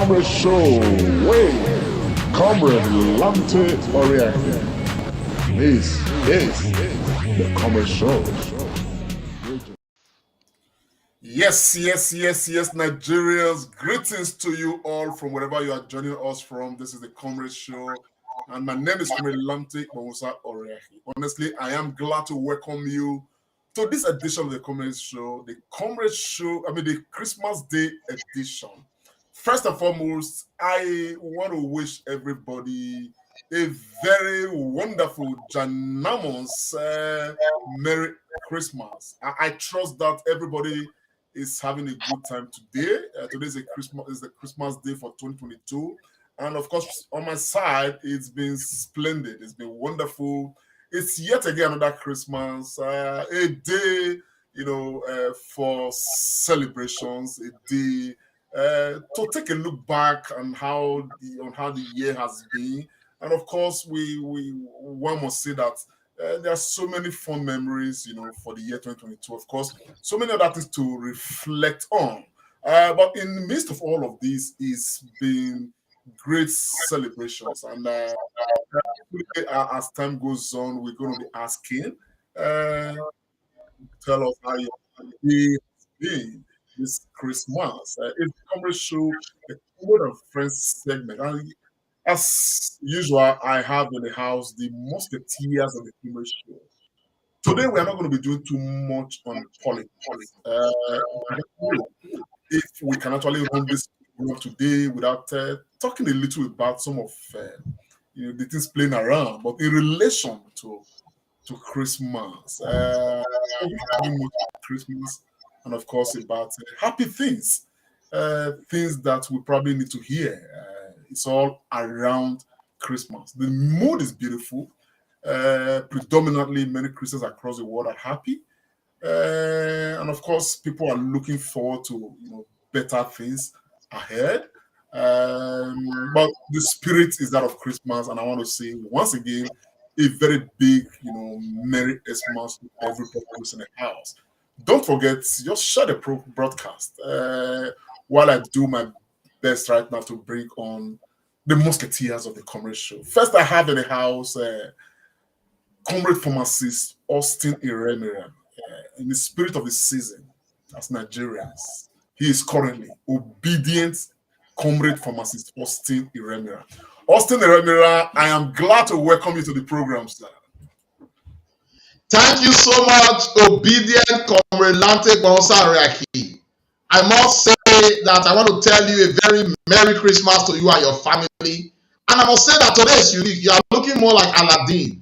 Comrade Show with Comrade Lamte Oriaki. This is the Comrade Show. Yes, Nigerians. Greetings to you all from wherever you are joining us from. This is the Comrade Show, and my name is Comrade Lamte Oriaki. Honestly, I am glad to welcome you to this edition of the Comrade Show, the Christmas Day edition. First and foremost, I want to wish everybody a very wonderful Janamos Merry Christmas. I trust that everybody is having a good time today. Today is the Christmas Day for 2022, and of course, on my side, it's been splendid. It's been wonderful. It's yet again another Christmas, a day, for celebrations, a day to take a look back on how the year has been, and of course, one must say that there are so many fond memories, for the year 2022. Of course, so many other things to reflect on. But in the midst of all of this, is been great celebrations, and as time goes on, we're going to be asking, tell us how your day has been this Christmas. It's the Comrade Show, the Comrade and Friends segment. And as usual, I have in the house the musketeers of the Comrade Show. Today, we are not going to be doing too much on politics. If we can actually run this program today without talking a little about some of the things playing around, but in relation to Christmas, Christmas, and of course about happy things, things that we probably need to hear. It's all around Christmas. The mood is beautiful. Predominantly, many Christians across the world are happy, and of course, people are looking forward to better things ahead. But the spirit is that of Christmas, and I want to say once again a very big, Merry Christmas to everybody who's in the house. Don't forget, just share the broadcast while I do my best right now to bring on the musketeers of the Comrade Show. First, I have in the house Comrade Pharmacist Austin Iremira, in the spirit of the season as Nigerians. He is currently obedient Comrade Pharmacist Austin Iremira. Austin Iremira, I am glad to welcome you to the program, sir. Thank you so much, obedient Comrade Lante Bonsariaki. I must say that I want to tell you a very Merry Christmas to you and your family. And I must say that today is unique. You are looking more like Aladdin.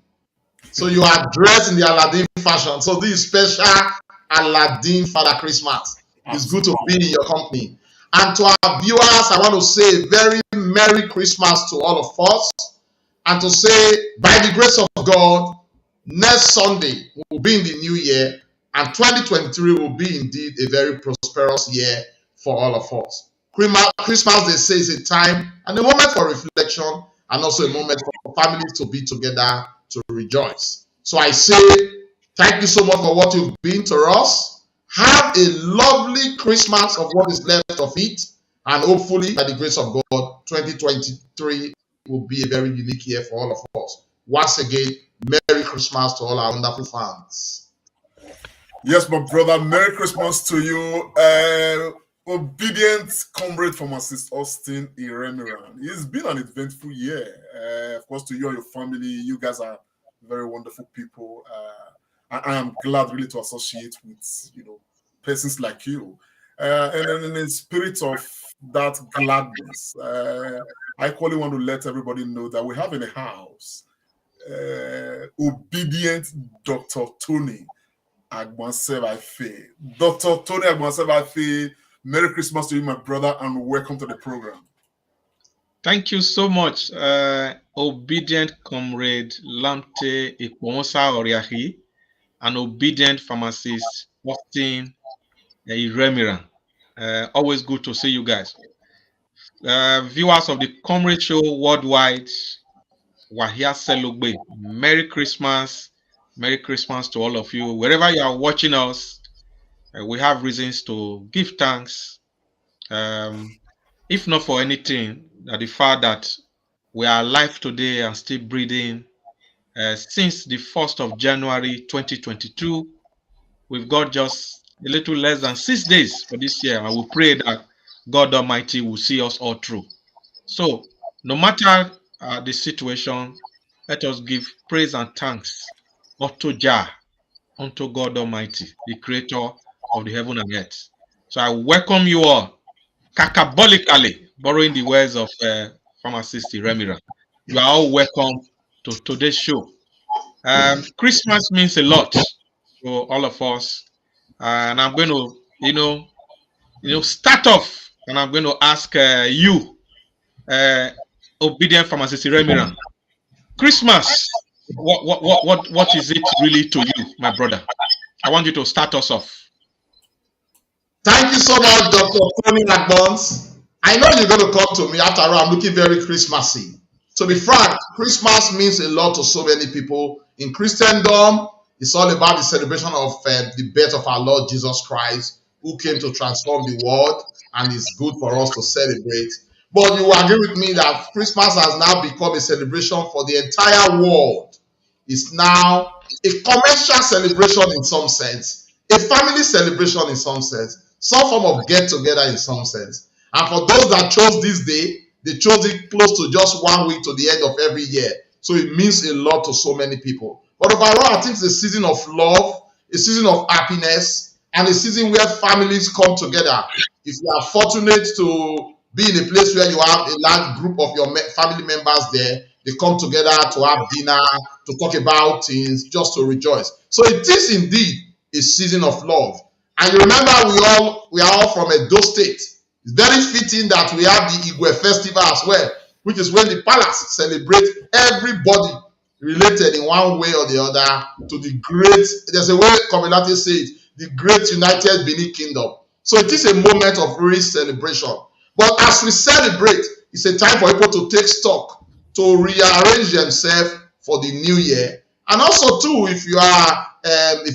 So you are dressed in the Aladdin fashion. So this is special Aladdin Father Christmas. It's good to be in your company. And to our viewers, I want to say a very Merry Christmas to all of us. And to say, by the grace of God, next Sunday will be in the new year. And 2023 will be indeed a very prosperous year for all of us. Christmas, they say, is a time and a moment for reflection and also a moment for families to be together to rejoice. So I say, thank you so much for what you've been to us. Have a lovely Christmas of what is left of it. And hopefully, by the grace of God, 2023 will be a very unique year for all of us. Once again, Merry Christmas to all our wonderful fans. Yes, my brother, Merry Christmas to you. Obedient Comrade Pharmacist Austin Iremiran. It's been an eventful year. Of course, to you and your family, you guys are very wonderful people. I am glad really to associate with persons like you. And in the spirit of that gladness, I equally want to let everybody know that we have in the house obedient Dr. Tony Agbansebafe. Dr. Tony Agbansebafe, Merry Christmas to you, my brother, and welcome to the program. Thank you so much, obedient Comrade Lamte Iponsa Oriahi, and obedient pharmacist Austin Iremira. Always good to see you guys. Viewers of the Comrade Show worldwide, Wahia Selugbe, Merry Christmas. Merry Christmas to all of you. Wherever you are watching us, we have reasons to give thanks. if not for anything, that the fact that we are alive today and still breathing, since the 1st of January 2022, we've got just a little less than 6 days for this year. And we pray that God Almighty will see us all through. So, no matter the situation, let us give praise and thanks unto Jah, unto God Almighty, the creator of the heaven and earth. So, I welcome you all cacabolically, borrowing the words of pharmacist Remira. You are all welcome to today's show. Christmas means a lot to all of us, and I'm going to, start off, and I'm going to ask you, uh, obedient pharmacist Remira, Christmas. What is it really to you, my brother? I want you to start us off. Thank you so much, Dr. Tony Agbons. I know you're going to come to me after all. I'm looking very Christmassy. To be frank, Christmas means a lot to so many people. In Christendom, it's all about the celebration of the birth of our Lord Jesus Christ, who came to transform the world, and it's good for us to celebrate. But you will agree with me that Christmas has now become a celebration for the entire world. It's now a commercial celebration in some sense, a family celebration in some sense, some form of get together in some sense. And for those that chose this day, they chose it close to just 1 week to the end of every year. So it means a lot to so many people. But overall, I think it's a season of love, a season of happiness, and a season where families come together. If you are fortunate to be in a place where you have a large group of your family members there, they come together to have dinner, to talk about things, just to rejoice. So it is indeed a season of love. And you remember we are all from Edo State. It's very fitting that we have the Igwe festival as well, which is when the palace celebrates everybody related in one way or the other to the great, there's a way Commonality says, the great united Benin Kingdom. So it is a moment of real celebration. But as we celebrate, it's a time for people to take stock, to rearrange themselves for the new year. And also too, if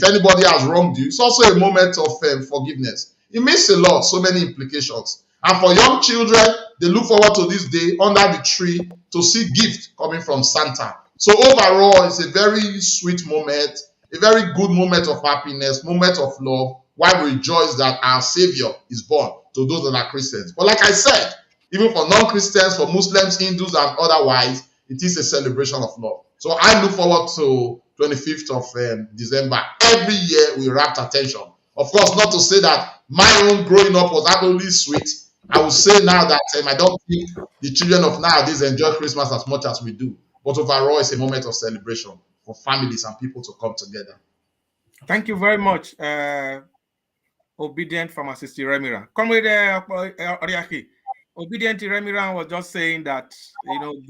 anybody has wronged you, it's also a moment of forgiveness. It means a lot, so many implications. And for young children, they look forward to this day under the tree to see gifts coming from Santa. So overall, it's a very sweet moment, a very good moment of happiness, moment of love, while we rejoice that our Savior is born to those that are Christians. But like I said, even for non-Christians, for Muslims, Hindus, and otherwise, it is a celebration of love. So I look forward to 25th of December. Every year we rapt attention. Of course, not to say that my own growing up was absolutely sweet. I would say now that I don't think the children of nowadays enjoy Christmas as much as we do. But overall, it's a moment of celebration for families and people to come together. Thank you very much, obedient pharmacist Remira. Comrade Oriaki, obedient Remira was just saying that,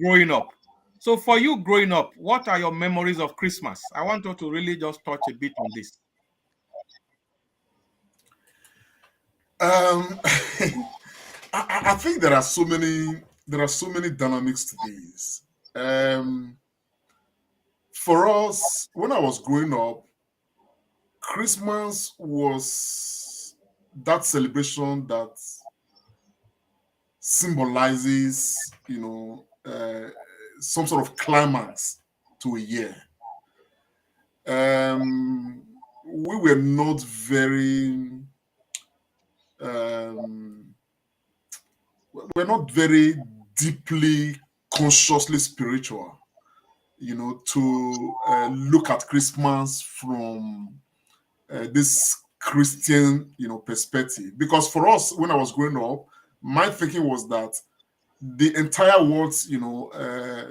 growing up. So for you growing up, what are your memories of Christmas? I want you to really just touch a bit on this. I think there are so many dynamics to this. For us, when I was growing up, Christmas was that celebration that symbolizes, some sort of climax to a year. We were not very we're not very deeply consciously spiritual, to look at Christmas from this Christian, perspective. Because for us, when I was growing up, my thinking was that the entire world,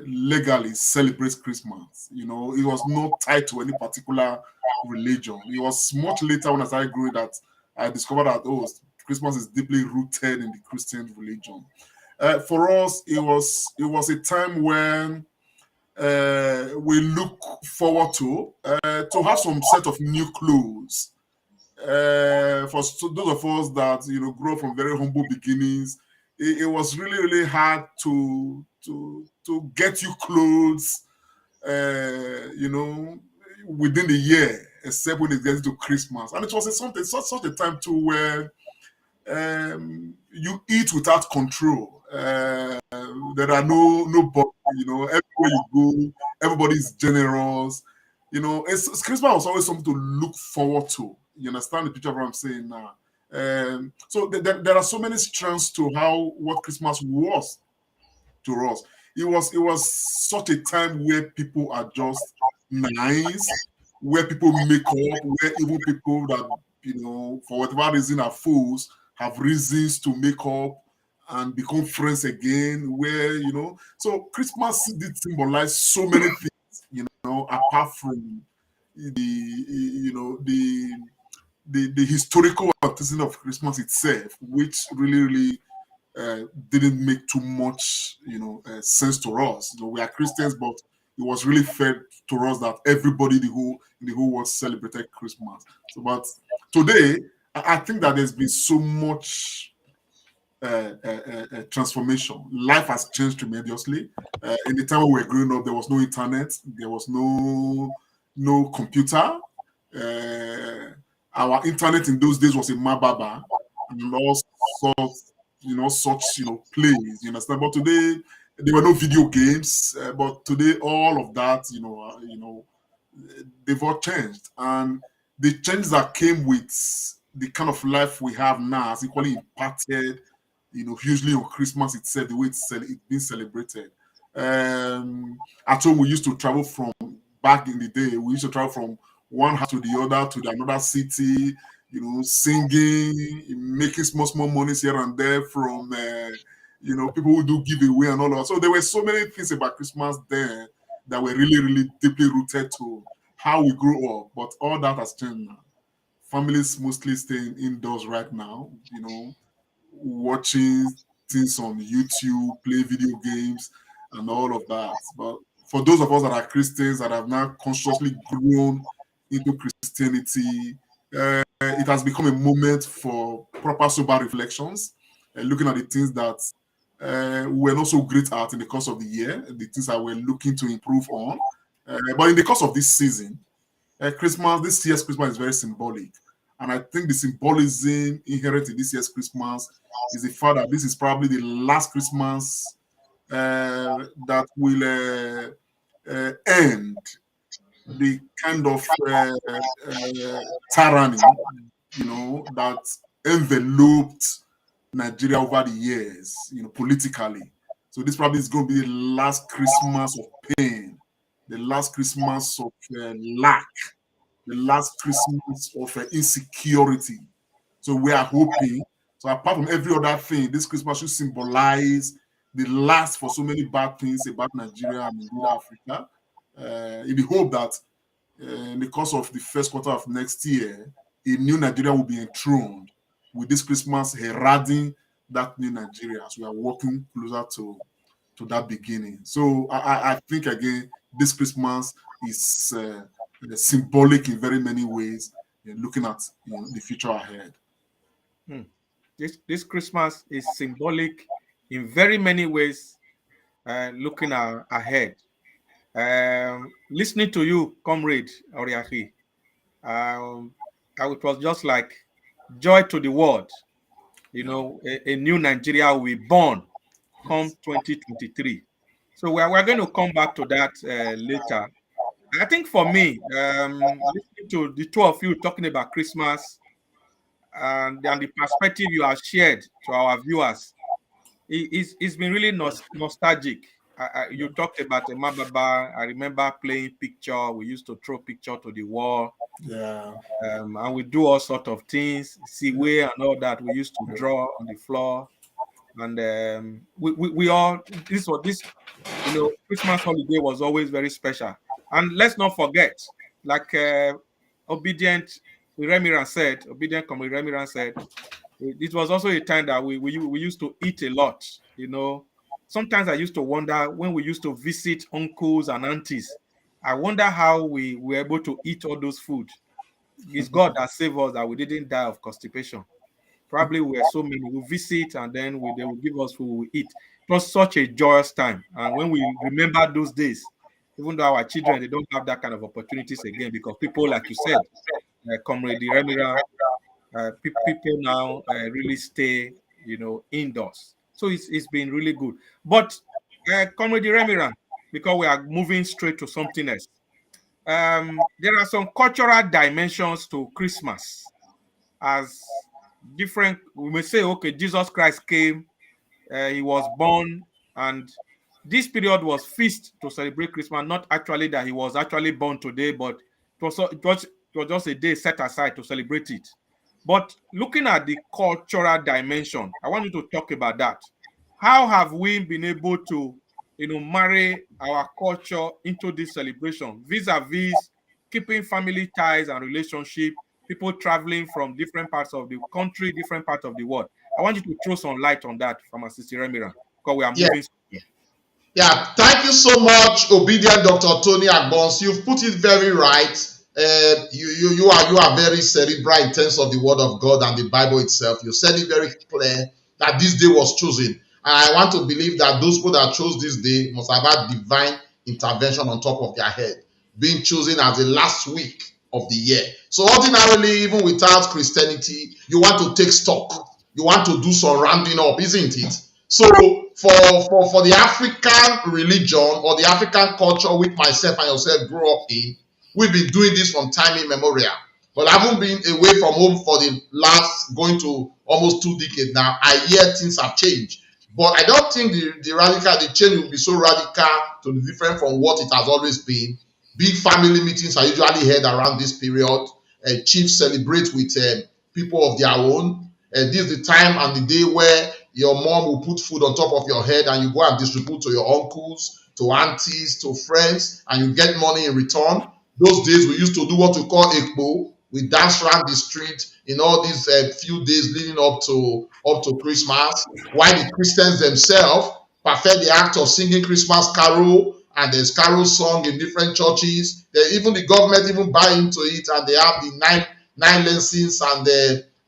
legally celebrates Christmas. It was not tied to any particular religion. It was much later when I started growing that I discovered that Christmas is deeply rooted in the Christian religion. For us, it was a time when we look forward to have some set of new clothes. For those of us that grew up from very humble beginnings, it was really, really hard to get you clothes, within the year, except when it gets to Christmas. And it was such a time too where you eat without control. There are no, everywhere you go, everybody's generous. It's Christmas was always something to look forward to. You understand the picture of what I'm saying now? So there are so many strands to what Christmas was to us. It was such a time where people are just nice, where people make up, where even people that for whatever reason are fools have reasons to make up and become friends again. So Christmas did symbolize so many things, apart from the you know the historical antecedent of Christmas itself, which really didn't make too much, sense to us. We are Christians, but it was really fed to us that everybody in the whole world celebrated Christmas. So, but today, I think that there's been so much transformation. Life has changed tremendously. In the time when we were growing up, there was no internet, there was no computer. Our internet in those days was a mababa and all sorts, such plays. You understand? But today there were no video games. But today all of that, they've all changed, and the change that came with the kind of life we have now has equally impacted, hugely on Christmas itself, the way it's being celebrated. At home, we used to travel from back in the day. We used to travel from one house to the other to another city, singing, making small monies here and there from, people who do giveaway and all that. So there were so many things about Christmas then that were really deeply rooted to how we grew up. But all that has changed now. Families mostly staying indoors right now, watching things on YouTube, play video games, and all of that. But for those of us that are Christians that have now consciously grown into Christianity, it has become a moment for proper sober reflections, looking at the things that we're not so great at in the course of the year, the things that we're looking to improve on. But in the course of this season, this year's Christmas is very symbolic. And I think the symbolism inherent in this year's Christmas is the fact that this is probably the last Christmas that will end the kind of tyranny, that enveloped Nigeria over the years, politically. So this probably is going to be the last Christmas of pain, the last Christmas of lack, the last Christmas of insecurity. So we are hoping. So apart from every other thing, this Christmas should symbolize the last for so many bad things about Nigeria and indeed Africa. In the hope that in the course of the first quarter of next year, a new Nigeria will be enthroned with this Christmas heralding that new Nigeria as we are walking closer to that beginning. So I think again, this Christmas is symbolic in very many ways, looking at the future ahead. This Christmas is symbolic in very many ways, looking ahead. Listening to you, Comrade Oriahi, it was just like joy to the world. A new Nigeria will be born come 2023. So we're going to come back to that later. I think for me, listening to the two of you talking about Christmas and the perspective you have shared to our viewers, it's been really nostalgic. You talked about Mababa. I remember playing picture. We used to throw picture to the wall. Yeah. And we do all sorts of things, see way and all that. We used to draw on the floor. And we all, this Christmas holiday was always very special. And let's not forget, like obedient Comrade Remiran said, it was also a time that we used to eat a lot. Sometimes I used to wonder when we used to visit uncles and aunties. I wonder how we were able to eat all those food. It's God that saved us that we didn't die of constipation. Probably we were so many. We visit and then they will give us food we eat. It was such a joyous time. And when we remember those days, even though our children, they don't have that kind of opportunities again because people, like you said, Comrade Remira, People now really stay, indoors. So it's been really good. But Comrade Remiran, because we are moving straight to something else. There are some cultural dimensions to Christmas. As different, we may say, okay, Jesus Christ came, he was born, and this period was feast to celebrate Christmas. Not actually that he was actually born today, but it was just a day set aside to celebrate it. But looking at the cultural dimension, I want you to talk about that. How have we been able to, marry our culture into this celebration, vis-a-vis keeping family ties and relationship, people traveling from different parts of the country, different parts of the world? I want you to throw some light on that, Pharmacist Remira, because we are Yeah, moving. yeah. Thank you so much, obedient Dr. Tony Agbons. You've put it very right. You are very cerebral in terms of the Word of God and the Bible itself. You said it very clear that this day was chosen, and I want to believe that those people that chose this day must have had divine intervention on top of their head, being chosen as the last week of the year. So ordinarily, even without Christianity, you want to take stock. You want to do some rounding up, isn't it? So for the African religion or the African culture which myself and yourself grew up in, we've been doing this from time immemorial. But I haven't been away from home for the last going to almost 2 decades now. I hear things have changed. But I don't think the change will be so radical to be different from what it has always been. Big family meetings are usually held around this period. Chiefs celebrate with people of their own. This is the time and the day where your mom will put food on top of your head and you go and distribute to your uncles, to aunties, to friends, and you get money in return. Those days we used to do what we call ekpo. We dance around the street in all these few days leading up to Christmas, while the Christians themselves perfect the act of singing Christmas carol, and there's carol song in different churches. Even the government even buy into it, and they have the nine lessons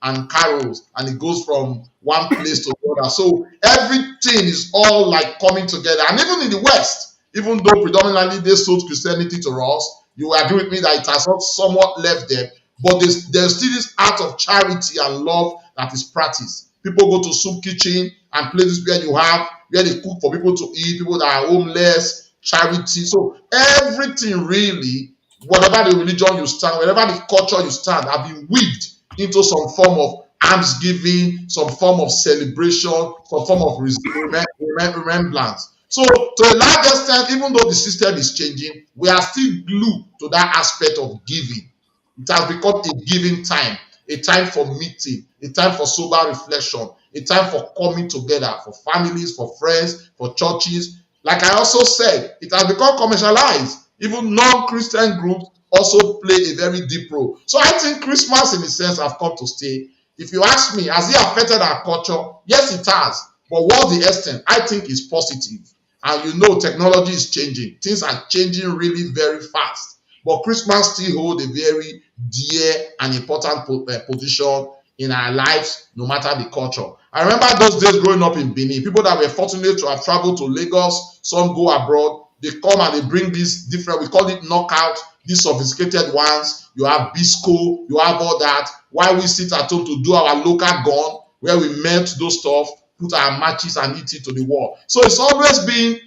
and carols, and it goes from one place to the other. So everything is all like coming together. And even in the West, even though predominantly they sold Christianity to us, you will agree with me that it has not somewhat left them, but there's still this act of charity and love that is practiced. People go to soup kitchen and places where they cook for people to eat, people that are homeless, charity. So everything really, whatever the religion you stand, whatever the culture you stand, have been weaved into some form of almsgiving, some form of celebration, some form of remembrance. So, to a large extent, even though the system is changing, we are still glued to that aspect of giving. It has become a giving time, a time for meeting, a time for sober reflection, a time for coming together, for families, for friends, for churches. Like I also said, it has become commercialized. Even non-Christian groups also play a very deep role. So I think Christmas, in a sense, have come to stay. If you ask me, has it affected our culture? Yes, it has. But what's the extent? I think it's positive. And technology is changing. Things are changing really very fast. But Christmas still holds a very dear and important position in our lives, no matter the culture. I remember those days growing up in Benin, people that were fortunate to have traveled to Lagos, some go abroad, they come and they bring these different, we call it knockout, these sophisticated ones. You have bisco, you have all that. While we sit at home to do our local gun, where we melt those stuff, put our matches and eat it to the wall. So it's always been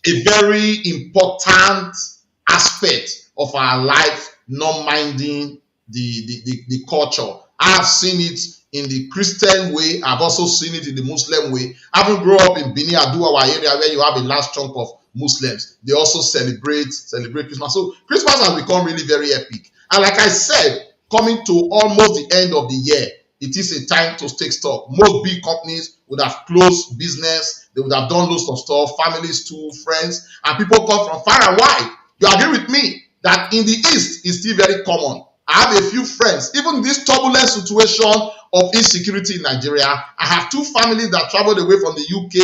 a very important aspect of our life, not minding the culture. I've seen it in the Christian way. I've also seen it in the Muslim way. Having grown up in Benin, our area where you have a large chunk of Muslims, they also celebrate Christmas. So Christmas has become really very epic. And like I said, coming to almost the end of the year, it is a time to take stock. Most big companies would have closed business. They would have done lots of stuff, families too, friends, and people come from far and wide. You agree with me that in the East, it's still very common. I have a few friends, even in this turbulent situation of insecurity in Nigeria, I have two families that traveled away from the UK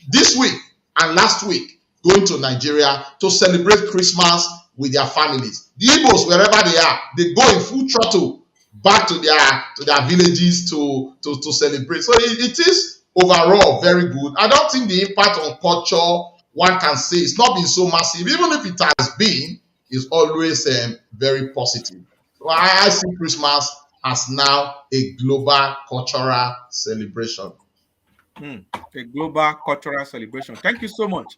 this week and last week, going to Nigeria to celebrate Christmas with their families. The Igbos, wherever they are, they go in full throttle back to their villages to celebrate. So it is overall very good. I don't think the impact on culture, one can say, it's not been so massive. Even if it has been, it's always very positive. So I see Christmas as now a global cultural celebration. A global cultural celebration. Thank you so much.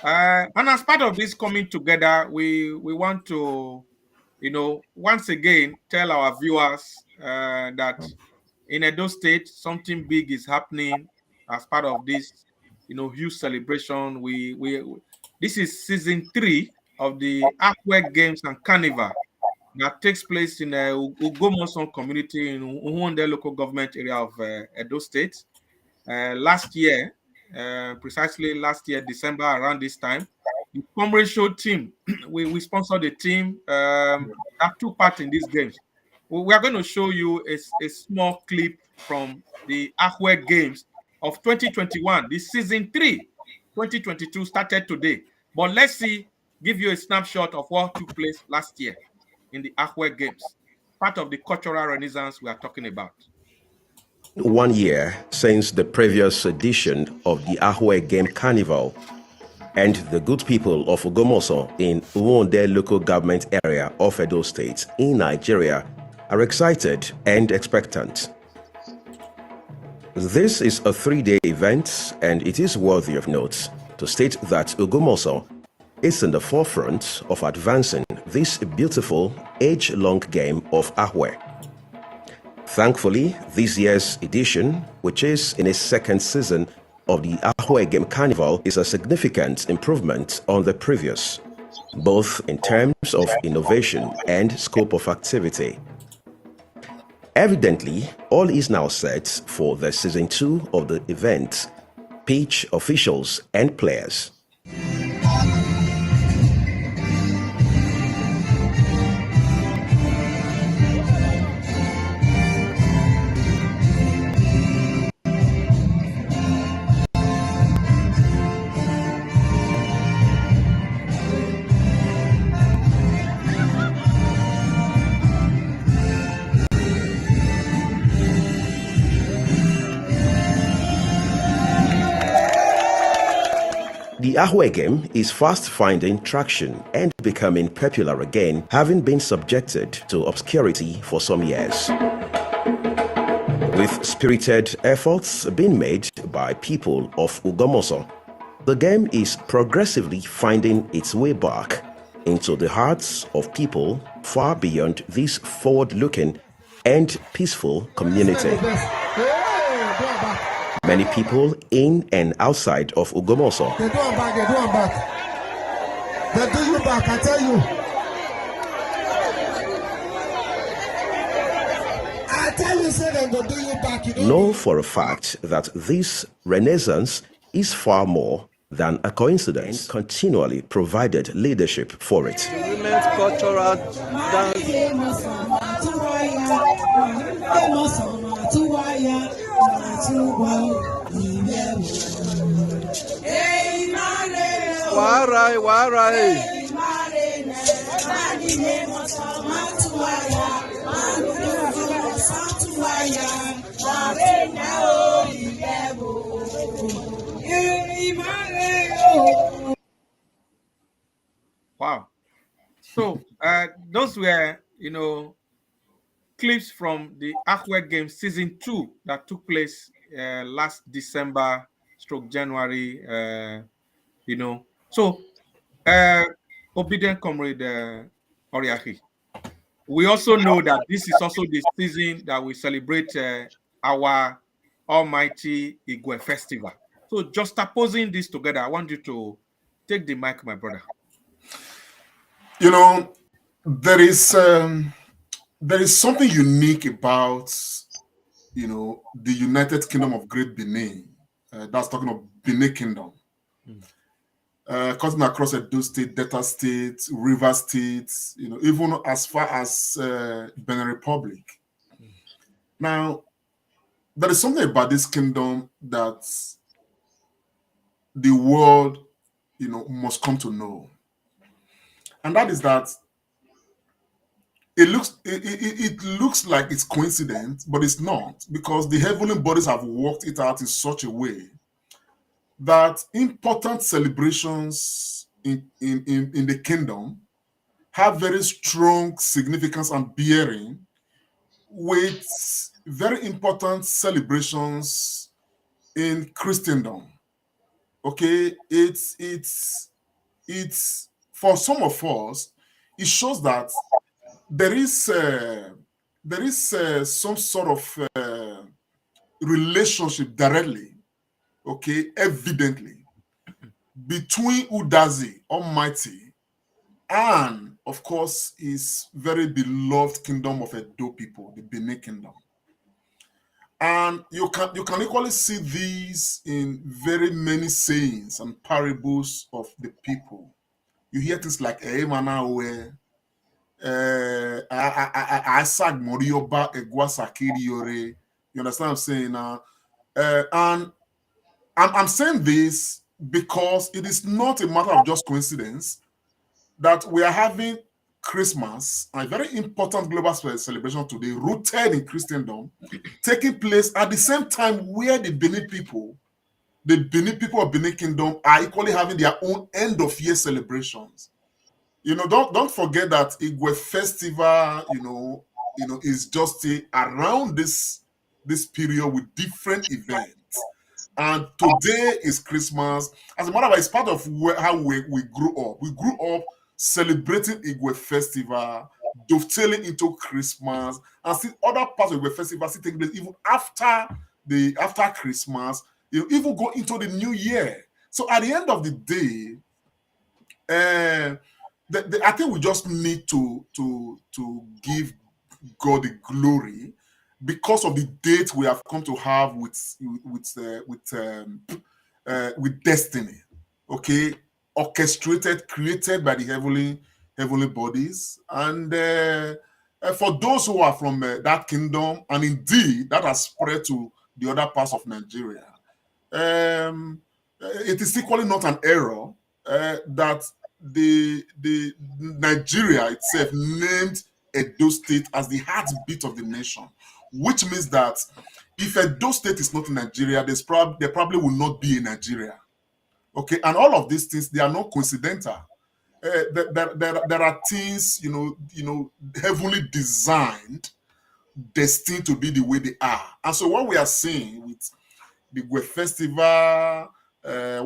And as part of this coming together, we want to, once again tell our viewers that in Edo State, something big is happening as part of this, huge celebration. This is season 3 of the Akwe Games and Carnival that takes place in Ugomoson community in Uhunde local government area of Edo State. Last year, precisely last year, December, around this time, the Comrade Show team, we sponsored a team that took part in these games. We are going to show you a small clip from the Ahwe Games of 2021. This season 3, 2022 started today. But let's give you a snapshot of what took place last year in the Ahwe Games, part of the cultural renaissance we are talking about. 1 year since the previous edition of the Ahwe Game Carnival, and the good people of Ugomoso in Uwonde local government area of Edo State in Nigeria are excited and expectant. This is a 3-day event, and it is worthy of note to state that Ugomoso is in the forefront of advancing this beautiful age-long game of Ahwe. Thankfully, this year's edition, which is in its second season of the Ahwe Game Carnival, is a significant improvement on the previous, both in terms of innovation and scope of activity. Evidently, all is now set for the season 2 of the event, pitch officials and players. The Ahwe game is fast finding traction and becoming popular again, having been subjected to obscurity for some years. With spirited efforts being made by people of Ugomoso, the game is progressively finding its way back into the hearts of people far beyond this forward-looking and peaceful community. Many people in and outside of Ugomoso They do them back, they do them back. They do you back, I tell you. I tell you, say they go do you back. You know for a fact that this renaissance is far more than a coincidence, and continually provided leadership for it. Women's cultural dance. Warai. Wow. So those were, clips from the Ahwe Game Season 2 that took place last December / January, So, obedient comrade Oriahi, we also know that this is also the season that we celebrate our Almighty Igwe Festival. So, just opposing this together, I want you to take the mic, my brother. There is something unique about, the United Kingdom of Great Benin. That's talking of Benin Kingdom. Cutting across Edo State, Delta State, River State, even as far as Benin Republic. Now, there is something about this kingdom that the world, must come to know. And that is that it looks like it's coincidence, but it's not, because the heavenly bodies have worked it out in such a way that important celebrations in the kingdom have very strong significance and bearing with very important celebrations in Christendom. Okay, it's for some of us, it shows that there is some sort of relationship directly, okay, evidently, between Udazi Almighty and, of course, his very beloved kingdom of Edo people, the Benin Kingdom. And you can equally see these in very many sayings and parables of the people. You hear things like Eemanawe, Asag Morioba Egwasakiriore. You understand what I'm saying now? And I'm saying this because it is not a matter of just coincidence that we are having Christmas, a very important global celebration today, rooted in Christendom, taking place at the same time where the Benin people of Benin Kingdom are equally having their own end of year celebrations. You know, don't forget that Igwe Festival, is just around this period with different events. And today is Christmas. As a matter of fact, it's part of how we grew up. We grew up celebrating Igwe Festival, dovetailing into Christmas, and see other parts of Igwe Festival still taking place even after Christmas. You even go into the new year. So at the end of the day, I think we just need to give God the glory because of the date we have come to have with destiny. Okay, orchestrated, created by the heavenly bodies, and for those who are from that kingdom, and indeed that has spread to the other parts of Nigeria. It is equally not an error that the Nigeria itself named Edo State as the heartbeat of the nation, which means that if Edo State is not in Nigeria, there probably will not be a Nigeria. Okay, and all of these things, they are not coincidental. There are things, heavily designed, destined to be the way they are. And so what we are seeing with the Gwe Festival,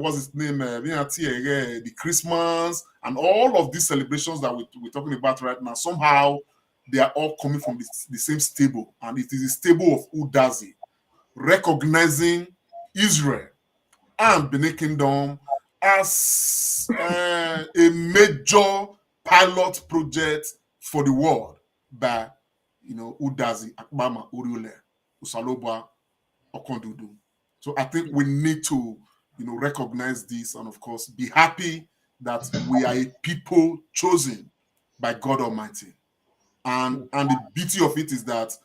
what's its name, the Christmas, and all of these celebrations that we're talking about right now, somehow they are all coming from the same stable, and it is the stable of Udazi, recognizing Israel and Benin Kingdom as a major pilot project for the world by, Udazi, Akbama, Uriule, Usalobwa, Okondudu. So I think we need to, recognize this and, of course, be happy that we are a people chosen by God Almighty. And the beauty of it is that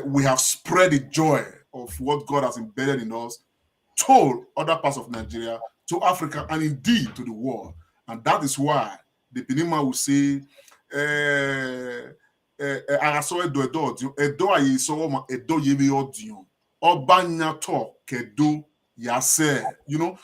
we have spread the joy of what God has embedded in us to other parts of Nigeria, to Africa, and indeed to the world. And that is why the Benima will say,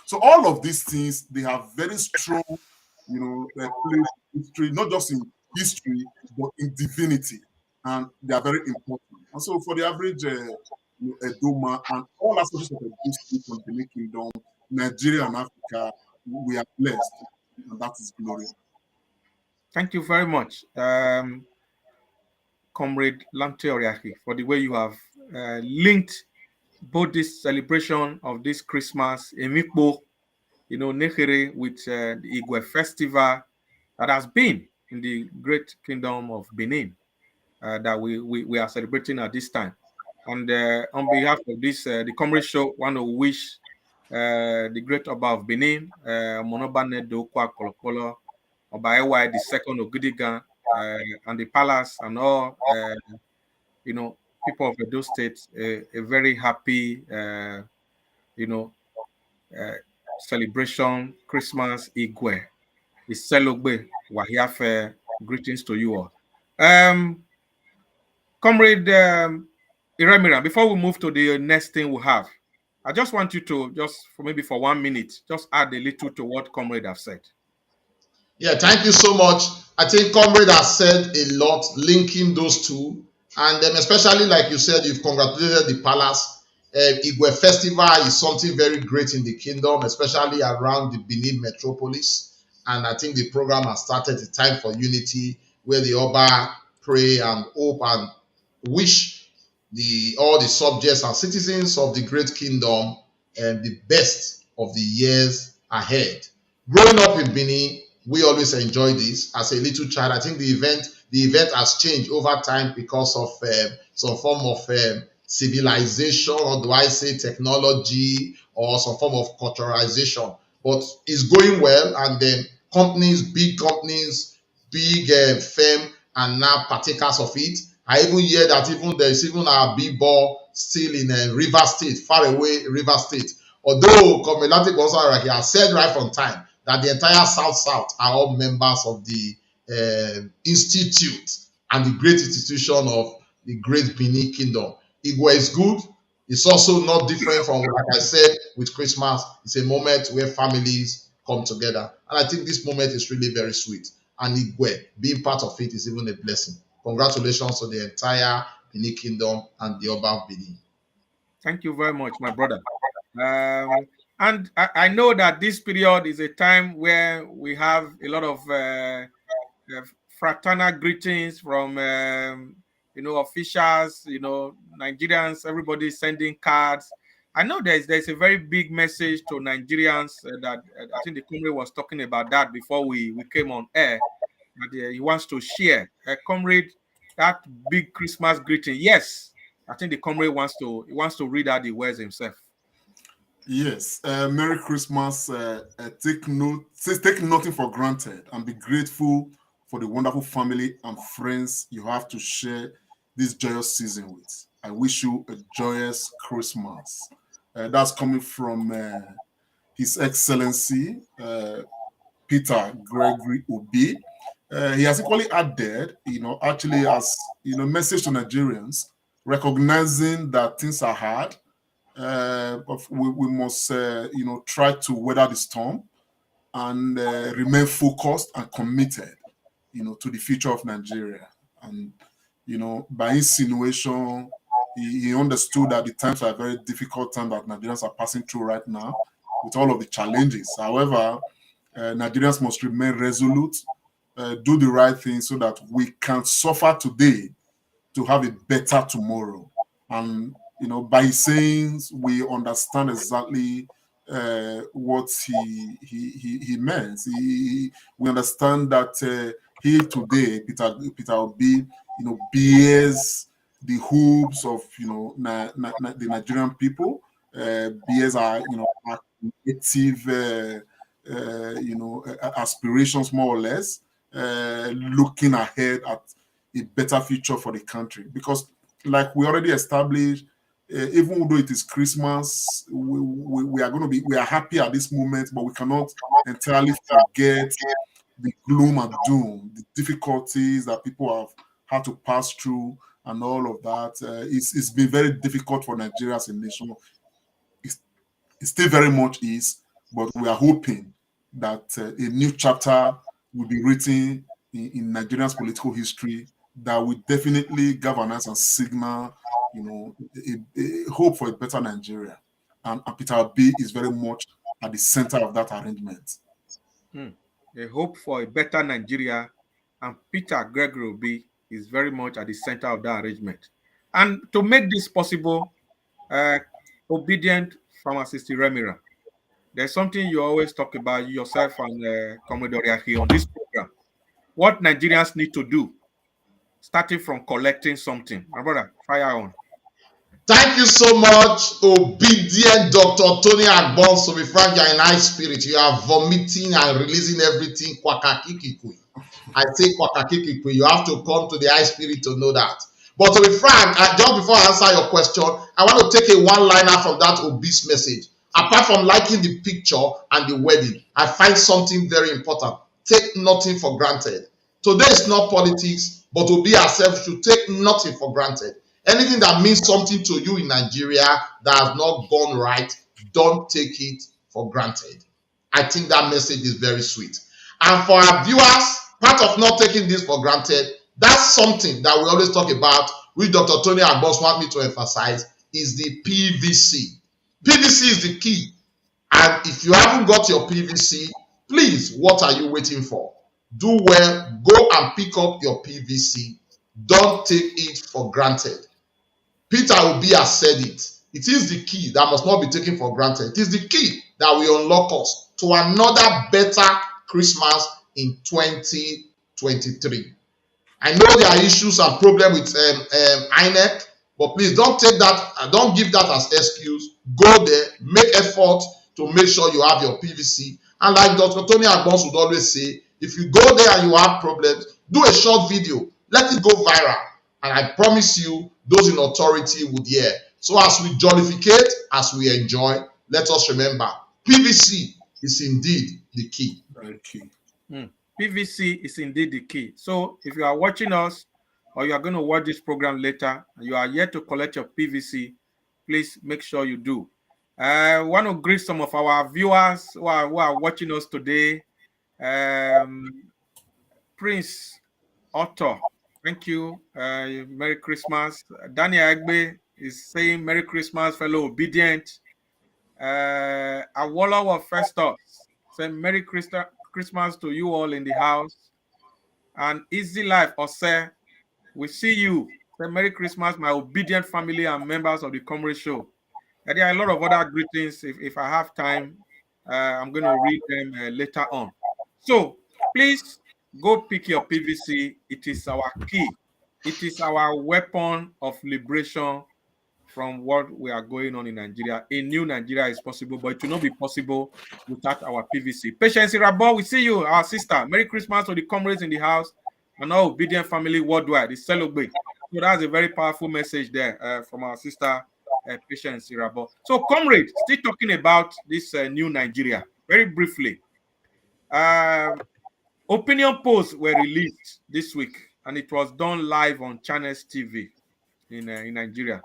so all of these things, they have very strong, place in history, not just in history, but in divinity, and they are very important. And so for the average Edoma and all associations of Edo State from the Benin Kingdom, Nigeria and Africa, we are blessed, and that is glory. Thank you very much, Comrade Lamte Oriaki, for the way you have linked both this celebration of this Christmas, Emikbo, Nekere, with the Igwe Festival that has been in the great kingdom of Benin that we are celebrating at this time. And on behalf of this, the Comrade Show, want to wish the great Oba of Benin, Monobane Dokwa Kolokolo, Oba Ewa the second Ogidigan, and the palace and all, people of Edo State, a very happy, celebration, Christmas, Igwe, Iselogbe, Wahiafe, greetings to you all. Comrade Iremira, before we move to the next thing we have, I just want you to, for 1 minute, just add a little to what Comrade have said. Yeah, thank you so much. I think Comrade has said a lot linking those two. And especially, like you said, you've congratulated the palace. Igwe Festival is something very great in the kingdom, especially around the Benin metropolis. And I think the program has started, a time for unity, where the Oba pray and hope and wish all the subjects and citizens of the great kingdom the best of the years ahead. Growing up in Benin, we always enjoy this. As a little child, I think the event has changed over time because of some form of civilization, or do I say technology, or some form of culturalization. But it's going well, and then big companies, big firm, and now partakers of it. I even hear that there's even a big ball still in River State, far away River State. Although Komelati Gonzalez has said right from time that the entire South are all members of the institute and the great institution of the great Benin Kingdom. Igwe is good. It's also not different from, like I said, with Christmas. It's a moment where families come together. And I think this moment is really very sweet. And Igwe, being part of it, is even a blessing. Congratulations to the entire Benin Kingdom and the Oba of Benin. Thank you very much, my brother. And I know that this period is a time where we have a lot of fraternal greetings from officials, Nigerians. Everybody sending cards. I know there's a very big message to Nigerians that I think the comrade was talking about that before we came on air. But he wants to share. Comrade, that big Christmas greeting. Yes, I think the comrade wants to read out the words himself. Yes, Merry Christmas. Take nothing for granted, and be grateful for the wonderful family and friends you have to share this joyous season with. I wish you a joyous Christmas. That's coming from His Excellency Peter Gregory Obi. He has equally added, actually as message to Nigerians, recognizing that things are hard. We must, try to weather the storm and remain focused and committed, to the future of Nigeria. And, by insinuation, he understood that the times are a very difficult time that Nigerians are passing through right now with all of the challenges. However, Nigerians must remain resolute, do the right thing so that we can suffer today to have a better tomorrow. And by his sayings, we understand exactly what he meant. We understand that he today, Peter Obi, bears the hopes of the Nigerian people, bears our creative aspirations, more or less, looking ahead at a better future for the country. Because, like we already established, even though it is Christmas, we are happy at this moment, but we cannot entirely forget the gloom and doom, the difficulties that people have had to pass through, and all of that. It's been very difficult for Nigeria as a nation. It still very much is, but we are hoping that a new chapter will be written in Nigeria's political history that will definitely galvanize and signal, a hope for a better Nigeria. And Peter Obi is very much at the center of that arrangement. A hope for a better Nigeria, and Peter Gregory Obi is very much at the center of that arrangement. And to make this possible, obedient pharmacist Remira, there's something you always talk about, yourself and Commodore here on this program. What Nigerians need to do, starting from collecting something. My brother, fire on. Thank you so much, obedient Dr. Tony Agbon. To be frank, you're in high spirit. You are vomiting and releasing everything. Kwakakikikui. I say kwakakikikui. You have to come to the high spirit to know that. But to be frank, just before I answer your question, I want to take a one-liner from that obese message. Apart from liking the picture and the wedding, I find something very important. Take nothing for granted. Today is not politics, but to be ourselves should take nothing for granted. Anything that means something to you in Nigeria that has not gone right, don't take it for granted. I think that message is very sweet. And for our viewers, part of not taking this for granted, that's something that we always talk about which Dr. Tony Agbos want me to emphasize, is the PVC. PVC is the key. And if you haven't got your PVC, please, what are you waiting for? Do well, go and pick up your PVC. Don't take it for granted. Peter Obi has said it. It is the key that must not be taken for granted. It is the key that will unlock us to another better Christmas in 2023. I know there are issues and problems with INEC, but please don't take that, don't give that as excuse. Go there, make effort to make sure you have your PVC. And like Dr. Tony Agbons would always say, if you go there and you have problems, do a short video, let it go viral. And I promise you, those in authority would hear. So as we jollificate, as we enjoy, let us remember, PVC is indeed the key. Very key. PVC is indeed the key. So if you are watching us or you are going to watch this program later and you are yet to collect your PVC, please make sure you do. I want to greet some of our viewers who are watching us today. Prince Otto, thank you. Merry Christmas. Daniel Agbe is saying Merry Christmas, fellow obedient. Awolowo of Festus saying Merry Christmas to you all in the house. And Easy Life Ose, we see you. Say Merry Christmas, my obedient family and members of the Comrade Show. And there are a lot of other greetings. If I have time, I'm going to read them later on. So please go pick your PVC. It is our key. It is our weapon of liberation from what we are going on in Nigeria. A new Nigeria is possible, but it will not be possible without our PVC. Patience Irabo, we see you, our sister. Merry Christmas to the comrades in the house and our obedient family worldwide. It's celebrate. So that's a very powerful message there from our sister, Patience Irabo. So, comrades, still talking about this new Nigeria, very briefly. Opinion polls were released this week, and it was done live on Channels TV in Nigeria.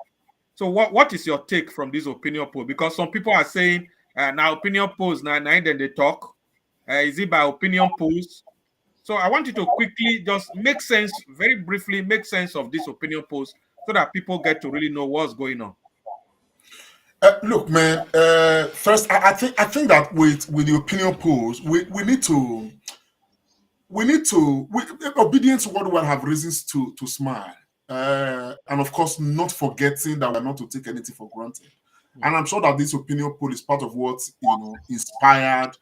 So what is your take from this opinion poll? Because some people are saying now opinion polls now then they talk. Is it by opinion polls? So I want you to quickly just make sense, very briefly, make sense of this opinion polls so that people get to really know what's going on. Look, man. First, I think that with the opinion polls, we need to obedience worldwide have reasons to smile. And of course, not forgetting that we're not to take anything for granted. And I'm sure that this opinion poll is part of what inspired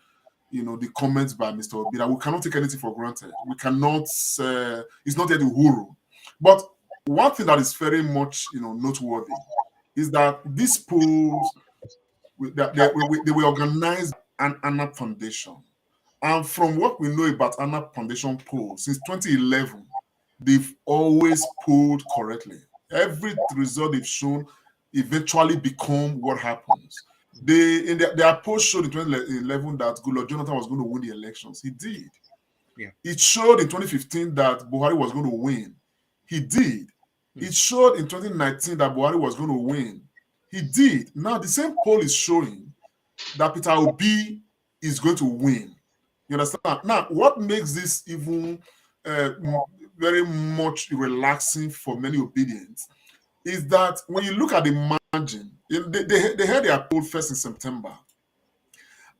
the comments by Mr. Obi, that we cannot take anything for granted. We cannot. It's not yet the uhuru. But one thing that is very much noteworthy is that these polls they were organized an ANAP Foundation, and from what we know about ANAP Foundation polls since 2011. They've always polled correctly. Every result they've shown eventually become what happens. Their poll showed in 2011 that Goodluck Jonathan was going to win the elections. He did. Yeah. It showed in 2015 that Buhari was going to win. He did. It showed in 2019 that Buhari was going to win. He did. Now the same poll is showing that Peter Obi is going to win. You understand? Now, what makes this even very much relaxing for many obedience is that when you look at the margin, they had their poll first in September,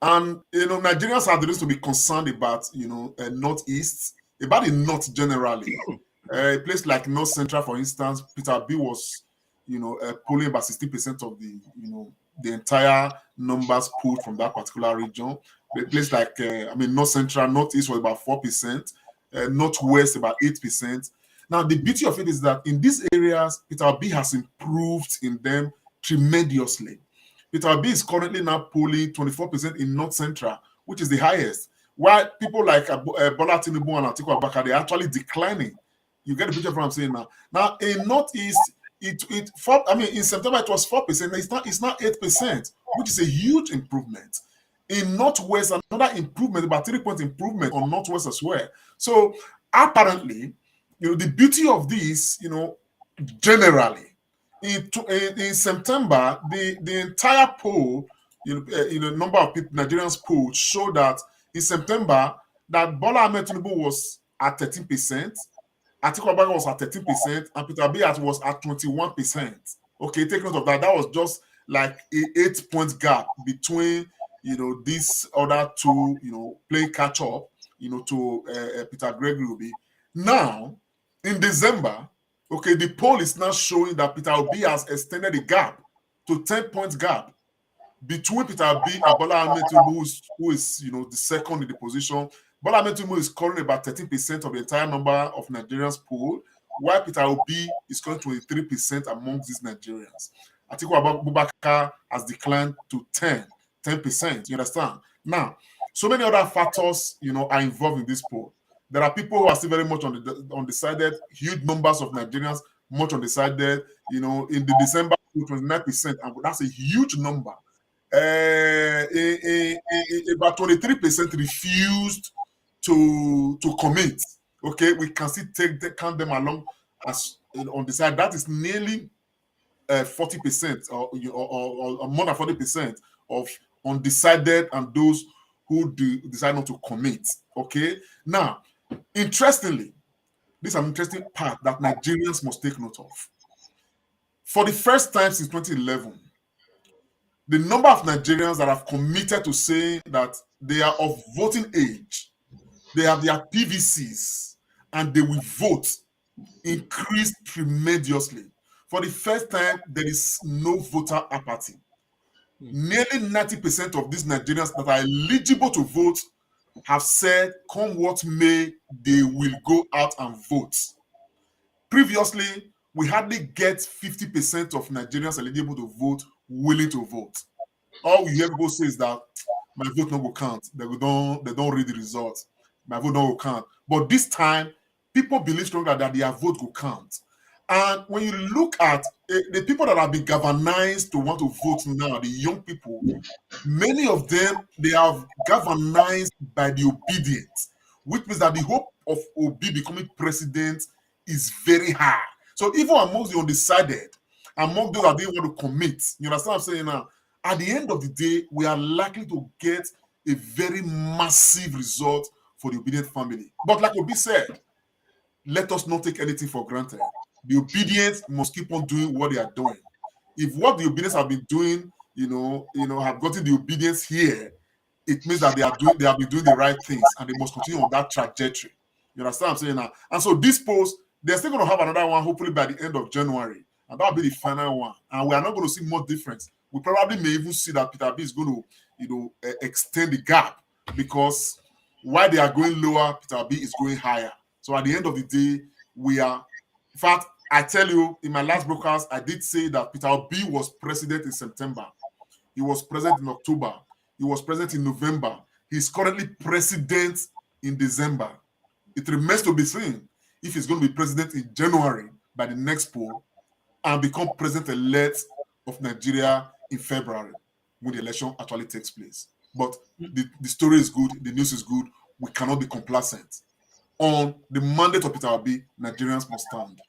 and Nigerians are the reason to be concerned about Northeast, about the North generally. A place like North Central, for instance, Peter Obi was polling about 60% of the entire numbers polled from that particular region. A place like North Central, Northeast was about 4%. Northwest about 8%. Now the beauty of it is that in these areas, Peter Obi has improved in them tremendously. Peter Obi is currently now polling 24% in North Central, which is the highest. While people like Bola Tinubu and Atiku Abubakar, they're actually declining. You get the picture of what I'm saying now. Now in Northeast, in September it was 4%. It's now 8%, which is a huge improvement. In Northwest, another improvement, about 3-point improvement on Northwest as well. So apparently, the beauty of this, generally, in September, the entire poll, number of people, Nigerians polled, showed that in September that Bola Ahmed Tinubu was at 13%, Atiku Abubakar was at 13%, and Peter Obi was at 21%. Okay, take note of that. That was just like a 8-point gap between these other two, playing catch up, to Peter Gregory Obi. Now, in December, okay, the poll is now showing that Peter Obi has extended the gap to 10-point gap between Peter Obi and Bola Ahmed Tinubu, who is the second in the position. Bola Ahmed Tinubu is scoring about 13% of the entire number of Nigerians polled, while Peter Obi is scoring 23% amongst these Nigerians. Atiku Abubakar has declined to 10%. You understand? Now, so many other factors, are involved in this poll. There are people who are still very much undecided, huge numbers of Nigerians much undecided. In the December, 29%, and that's a huge number. About 23% refused to commit. Okay, we can still count them along as on the side. That is nearly 40% or more than 40% of undecided and those who decide not to commit. Okay, now interestingly, this is an interesting part that Nigerians must take note of. For the first time since 2011, the number of Nigerians that have committed to saying that they are of voting age, they have their PVCs, and they will vote increased tremendously. For the first time, there is no voter apathy. Nearly 90% of these Nigerians that are eligible to vote have said, come what may, they will go out and vote. Previously, we hardly get 50% of Nigerians eligible to vote willing to vote. All we hear people say is that my vote no go count. They don't read the results. My vote no go count. But this time, people believe strongly that their vote will count. And when you look at the people that have been galvanized to want to vote now, the young people, many of them, they have galvanized by the obedient, which means that the hope of Obi becoming president is very high. So even amongst the undecided, among those that didn't want to commit, you understand what I'm saying now? At the end of the day, we are likely to get a very massive result for the obedient family. But like Obi said, let us not take anything for granted. The obedience must keep on doing what they are doing. If what the obedience have been doing, have gotten the obedience here, it means that they have been doing the right things, and they must continue on that trajectory. You understand what I'm saying now? And so this post, they're still going to have another one, hopefully by the end of January, and that'll be the final one. And we are not going to see more difference. We probably may even see that Peter B is going to, extend the gap, because while they are going lower, Peter B is going higher. So at the end of the day, we are. In fact, I tell you, in my last broadcast, I did say that Peter B was president in September. He was president in October. He was president in November. He's currently president in December. It remains to be seen if he's going to be president in January by the next poll and become president-elect of Nigeria in February when the election actually takes place. But the story is good. The news is good. We cannot be complacent. On the mandate of Peter Obi, Nigerians must stand.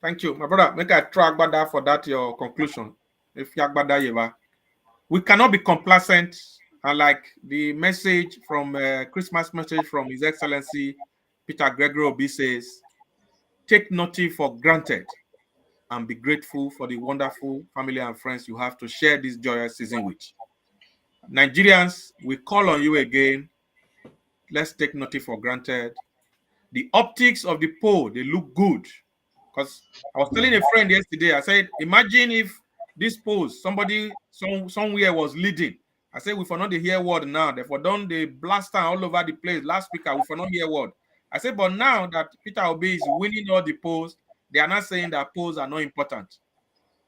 Thank you, my brother. Make a track Agbada for that your conclusion. If Agbada Yeva, we cannot be complacent. And like the message from Christmas message from His Excellency Peter Gregory Obi says, take nothing for granted and be grateful for the wonderful family and friends you have to share this joyous season with. Nigerians, we call on you again. Let's take nothing for granted. The optics of the poll, they look good. Because I was telling a friend yesterday, I said, imagine if this poll, somebody somewhere was leading. I said, we for not hear word now. Therefore, don't they blast all over the place. Last week, we for not hear word. I said, but now that Peter Obi is winning all the polls, they are not saying that polls are not important.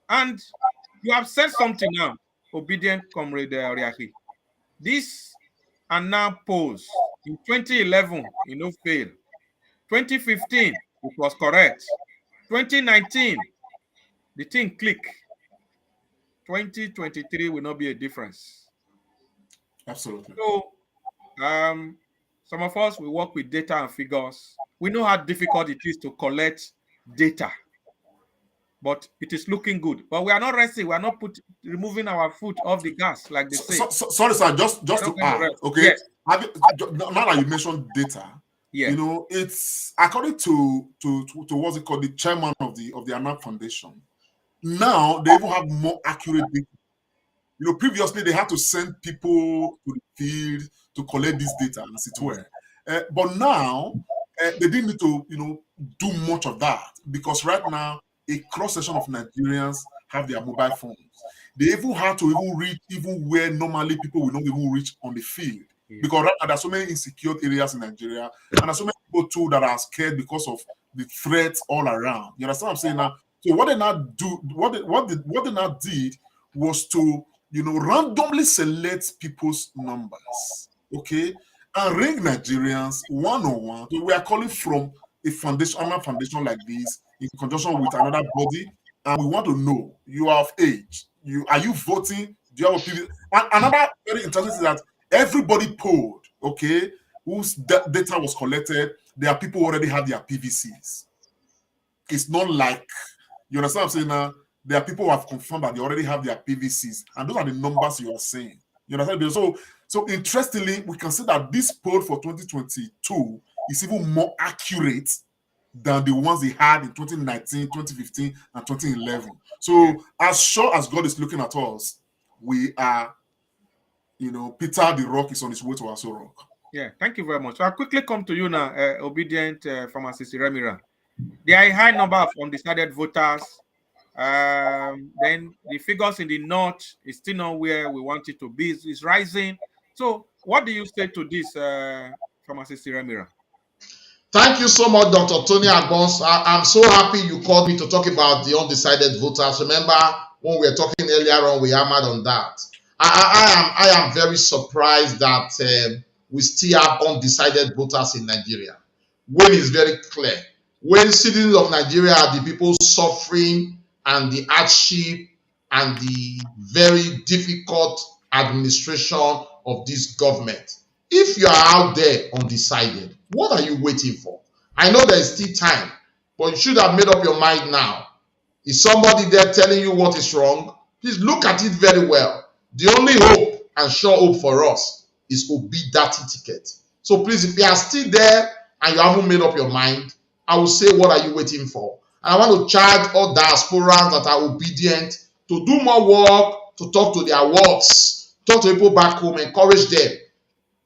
And you have said something now, obedient comrade Oriahi. These are now polls. In 2011, failed. 2015, it was correct. 2019, the thing click. 2023 will not be a difference. Absolutely. So, some of us, we work with data and figures. We know how difficult it is to collect data, but it is looking good. But we are not resting. We are not removing our foot off the gas, like they say. Sorry, sir. Just to add, okay. Yes. Now that you mentioned data, Yeah. You know, it's according to what's it called, the chairman of the ANAP Foundation. Now they even have more accurate data. You know, previously they had to send people to the field to collect this data, as it were. But now they didn't need to, you know, do much of that, because right now a cross section of Nigerians have their mobile phones. They even had to even reach even where normally people will not even reach on the field. Yeah. Because right now there's so many insecure areas in Nigeria, and there's so many people too that are scared because of the threats all around. You understand what I'm saying now? So what they now do, what they now did was to, you know, randomly select people's numbers, okay, and ring Nigerians one-on-one. So we are calling from a foundation, another foundation like this, in conjunction with another body, and we want to know you are of age. Are you voting? Do you have a PV? And another very interesting is that everybody polled, okay, whose data was collected. There are people who already have their PVCs. It's not like, you understand what I'm saying now? There are people who have confirmed that they already have their PVCs, and those are the numbers you are saying. You understand? So interestingly, we can see that this poll for 2022 is even more accurate than the ones they had in 2019, 2015, and 2011. So as sure as God is looking at us, we are, you know, Peter the Rock is on his way to Aso Rock. Yeah, thank you very much. So I'll quickly come to you now, obedient pharmacist Remira. There are a high number of undecided voters. Then the figures in the north is still not where we want it to be. It's rising. So what do you say to this, pharmacist Remira? Thank you so much, Dr. Tony Agbons. I'm so happy you called me to talk about the undecided voters. Remember, when we were talking earlier on, we hammered on that. I am very surprised that we still have undecided voters in Nigeria. When it's very clear, when citizens of Nigeria are the people suffering and the hardship and the very difficult administration of this government. If you are out there undecided, what are you waiting for? I know there is still time, but you should have made up your mind now. Is somebody there telling you what is wrong? Please look at it very well. The only hope and sure hope for us is Obi Dati ticket. So please, if you are still there and you haven't made up your mind, I will say, what are you waiting for? And I want to charge all diasporans that are obedient to do more work, to talk to their wards, talk to people back home, encourage them.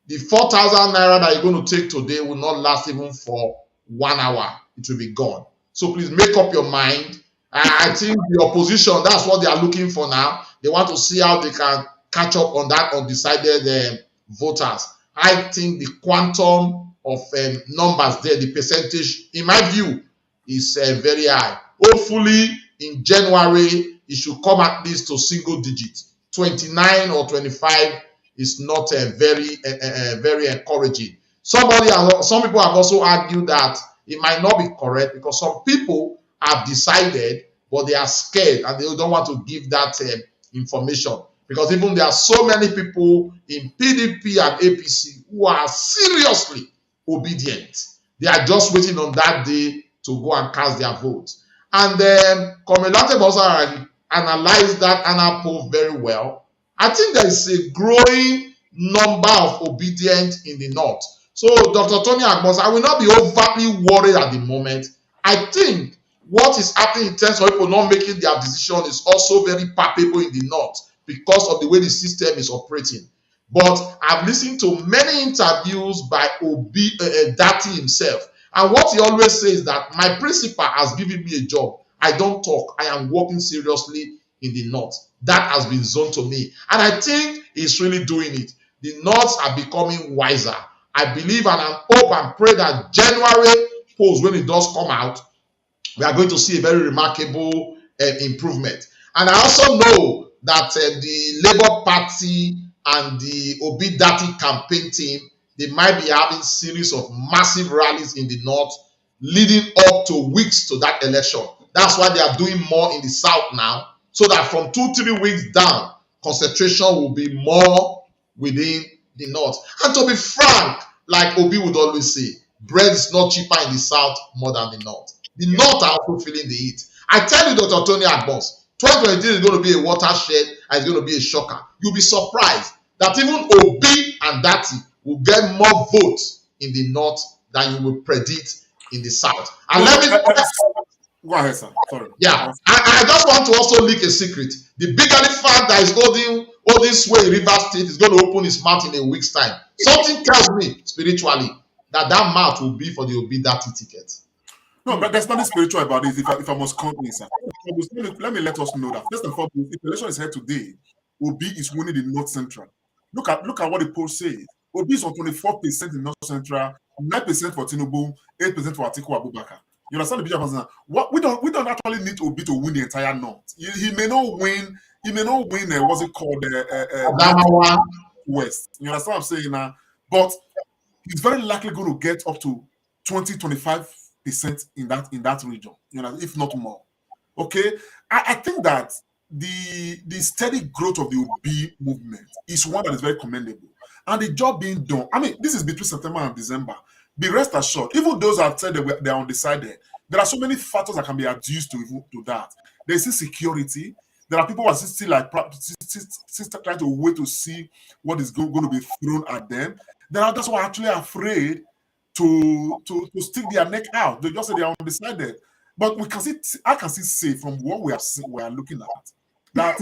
The 4,000 naira that you're going to take today will not last even for 1 hour. It will be gone. So please make up your mind. I think the opposition, that's what they are looking for now. They want to see how they can catch up on that undecided voters. I think the quantum of numbers there, the percentage, in my view, is very high. Hopefully, in January, it should come at least to single digits. 29 or 25 is not very encouraging. Some people have also argued that it might not be correct because some people have decided, but they are scared and they don't want to give that information. Because even there are so many people in PDP and APC who are seriously obedient. They are just waiting on that day to go and cast their vote. And then Komilante also analyzed that ANA poll very well. I think there is a growing number of obedient in the north. So, Dr. Tony Agbons, I will not be overtly worried at the moment. I think what is happening in terms of people not making their decision is also very palpable in the north because of the way the system is operating. But I've listened to many interviews by Dati himself. And what he always says is that my principal has given me a job. I don't talk. I am working seriously in the north. That has been zoned to me. And I think he's really doing it. The Norths are becoming wiser. I believe and I hope and pray that January polls, when it does come out, we are going to see a very remarkable improvement. And I also know that the Labour Party and the Obi Dati campaign team, they might be having series of massive rallies in the North leading up to weeks to that election. That's why they are doing more in the South now, so that from 2-3 weeks down, concentration will be more within the North. And to be frank, like Obi would always say, bread is not cheaper in the South more than the North. The North are also feeling the heat. I tell you, Dr. Tony Agbons, 2023 is going to be a watershed and it's going to be a shocker. You'll be surprised that even Obi and Dati will get more votes in the North than you will predict in the south. And let me go ahead, sir. Sorry. Yeah, I just want to also leak a secret. The big elephant that is holding sway in River State is going to open his mouth in a week's time. Something tells me spiritually that mouth will be for the Obidati ticket. No, but there's nothing spiritual about this. If I must come in, sir. Let me let us know that first and foremost, if the election is here today, Obi is winning the North Central. Look at what the poll says. Obi is on 24% in North Central, 9% for Tinubu, 8% for Atiku Abubakar. You understand the picture? What we don't actually need Obi to win the entire North. He may not win. He may not win. What's it called? West. You understand what I'm saying now? But he's very likely going to get up to 20-25% in that region. You know, if not more. Okay, I think that the steady growth of the Obi movement is one that is very commendable, and the job being done. I mean, this is between September and December. Be rest assured, even those that said they are undecided, there are so many factors that can be adduced to that. There's security. There are people who are still trying to wait to see what is going to be thrown at them. There are others who are actually afraid to stick their neck out. They just say they are undecided. But I can say from what we are looking at, that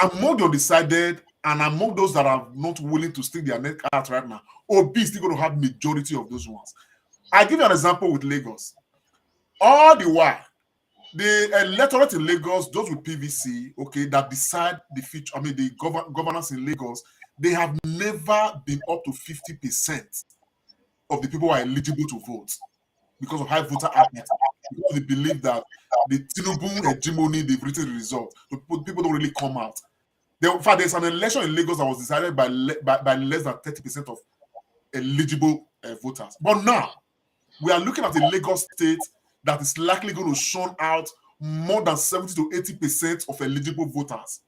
among the undecided and among those that are not willing to stick their neck out right now, Obi is still going to have majority of those ones. I give you an example with Lagos. All the while, the electorate in Lagos, those with PVC, okay, that decide the future, I mean, the governance in Lagos, they have never been up to 50% of the people who are eligible to vote because of high voter apathy. Because they believe that the Tinubu hegemony, they've written the result. People don't really come out. In fact, there's an election in Lagos that was decided by less than 30% of eligible voters. But now, we are looking at a Lagos state that is likely going to shun out more than 70 to 80% of eligible voters.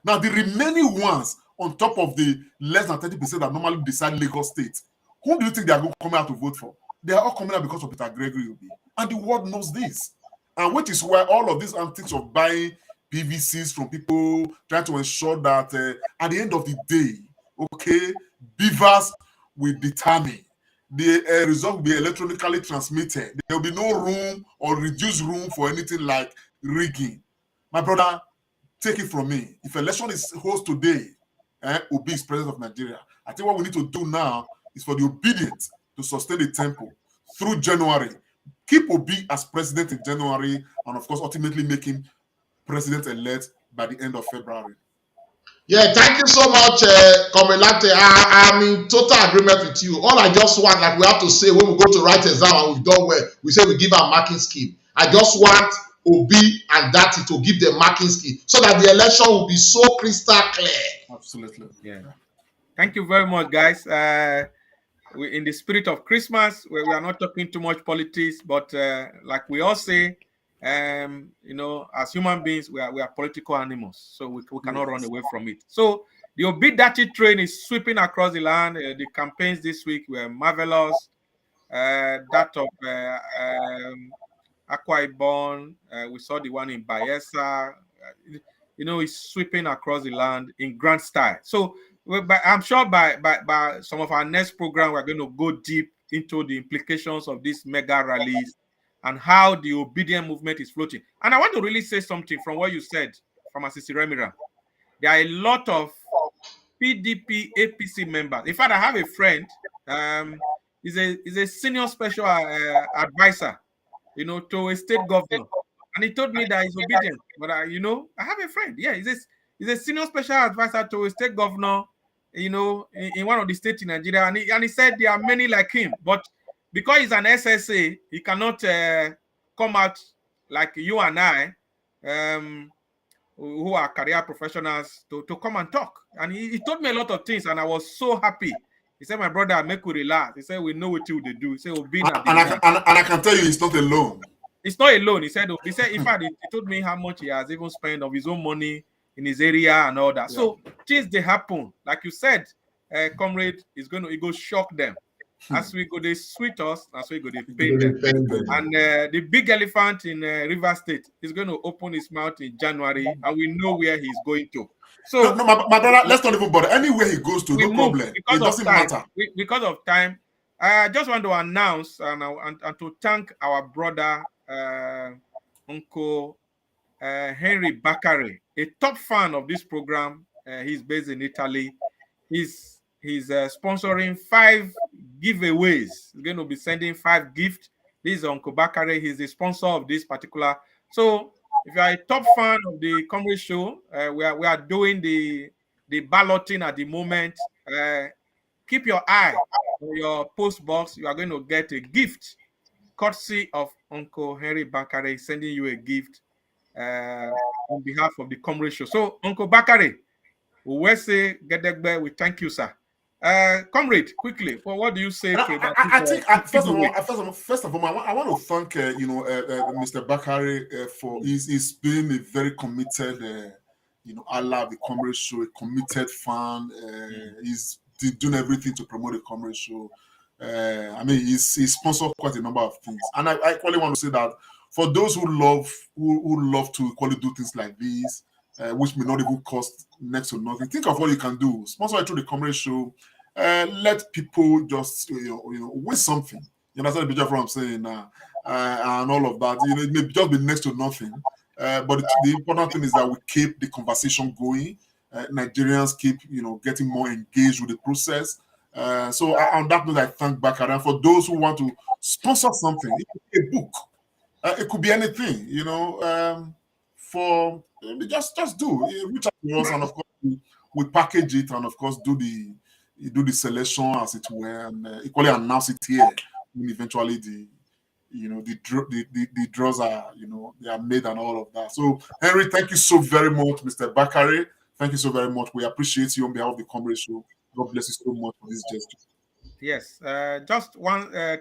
Now, the remaining ones, on top of the less than 30% that normally decide Lagos state, who do you think they are going to come out to vote for? They are all coming out because of Peter Gregory Obi. And the world knows this. And which is why all of these antics of buying PVCs from people, trying to ensure that at the end of the day, okay, beavers will determine. The result will be electronically transmitted. There will be no room or reduced room for anything like rigging. My brother, take it from me. If election is held today, Obi is president of Nigeria. I think what we need to do now is for the obedient to sustain the tempo through January. Keep Obi as president in January, and of course, ultimately make him president-elect by the end of February. Yeah, thank you so much, Comrade. I'm in total agreement with you. All I just want, like we have to say when we go to write exam and we've done well, we say we give our marking scheme. I just want Obi and Dati to give the marking scheme so that the election will be so crystal clear. Absolutely. Yeah. Thank you very much, guys. We, in the spirit of Christmas, where we are not talking too much politics, but like we all say, you know, as human beings, we are political animals, so we cannot run away from it. So the Obidati train is sweeping across the land. The campaigns this week were marvelous. That of Akwa Ibom, we saw the one in Bayelsa. You know, it's sweeping across the land in grand style. So I'm sure by some of our next program, we're going to go deep into the implications of these mega rallies and how the obedient movement is floating. And I want to really say something from what you said, Pharmacist Remira. There are a lot of PDP, APC members. In fact, I have a friend, he's a senior special advisor, you know, to a state governor. And he told me that he's obedient. But, you know, I have a friend. Yeah, he's a senior special advisor to a state governor, you know, in one of the states in Nigeria. And he said there are many like him. But because he's an SSA, he cannot come out like you and I, who are career professionals, to come and talk. And he told me a lot of things, and I was so happy. He said, my brother, make we relax. He said, we know what you do. He said, and I can tell you he's not alone. It's not alone. He said, in fact, he told me how much he has even spent of his own money in his area and all that. Yeah. So things they happen. Like you said, comrade is going to go shock them. As we go, they sweet us, as we go, they pain them. And the big elephant in River State is going to open his mouth in January, and we know where he's going to. So, no, my brother, let's not even bother. Anywhere he goes to, no problem. It doesn't matter. Because of time, I just want to announce and to thank our brother, Uncle Henry Bakare, a top fan of this program. He's based in Italy. He's sponsoring 5 giveaways. He's going to be sending 5 gifts. This is Uncle Bakare. He's the sponsor of this particular. So if you are a top fan of the Comedy Show, we are doing the balloting at the moment. Keep your eye on your post box. You are going to get a gift courtesy of Uncle Henry Bakare sending you a gift on behalf of the Comedy Show. So, Uncle Bakare, we say Gedegbe, we thank you, sir. Comrade, quickly, well, what do you say to that? I think first of all, I want to thank Mr. Bakare for he's been a very committed ally of the Comedy Show, a committed fan. He's doing everything to promote the Comedy Show. I mean, he's sponsored quite a number of things, and I equally want to say that for those who love to equally do things like these, which may not even cost next to nothing, think of what you can do. Sponsor it through the Comedy Show. Let people just win something. You understand the picture of what I'm saying now, and all of that. It may just be next to nothing. But the important thing is that we keep the conversation going. Nigerians keep getting more engaged with the process. So on that note, I thank Bakara. And for those who want to sponsor something, it could be a book, it could be anything, for just do reach out to us, and of course we package it, and of course do the selection as it were, and equally announce it here when eventually the draws are they are made and all of that. So Henry, thank you so very much. Mr. Bakare, thank you so very much. We appreciate you on behalf of the Comedy Show. God bless you so much for this gesture. Yes, just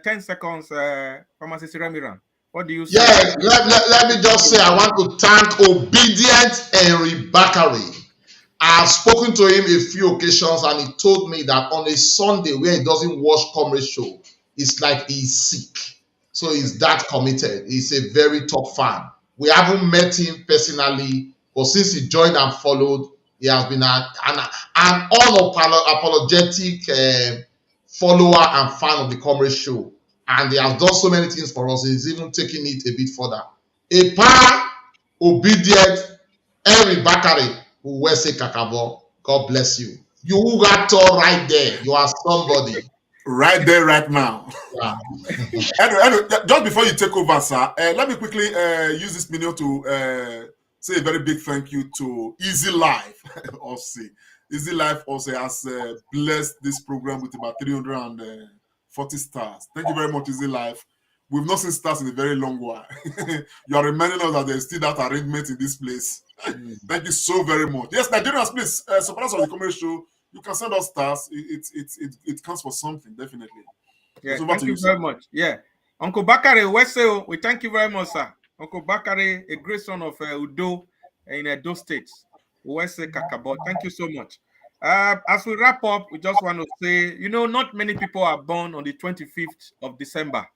10 seconds, Pharmacist Remiran. What do you say? Yeah, let me just say I want to thank obedient Henry Bakare. I've spoken to him a few occasions, and he told me that on a Sunday where he doesn't watch Comedy Show, it's like he's sick. So he's that committed. He's a very top fan. We haven't met him personally, but since he joined and followed, he has been an unapologetic follower and fan of the Comedy Show. And he has done so many things for us. He's even taking it a bit further. A power obedient Henry Bakare who will say Kakabo. God bless you. You got all right there. You are somebody. Right there, right now. Yeah. Anyway, just before you take over, sir, let me quickly use this video to say a very big thank you to Easy Life. Easy Life also has blessed this program with about 340 stars. Thank you very much, Easy Life. We've not seen stars in a very long while. You are reminding us that there's still that arrangement in this place. Thank you so very much. Yes, Nigerians, please, support us on the Comedy Show. You can send us stars. It counts for something, definitely. Yeah, thank you very much. Yeah. Uncle Bakare, Wesel, we thank you very much, sir. Uncle Bakare, a great son of Udo in Edo State. Wesel Kakabo. Thank you so much. As we wrap up, we just want to say, not many people are born on the 25th of December.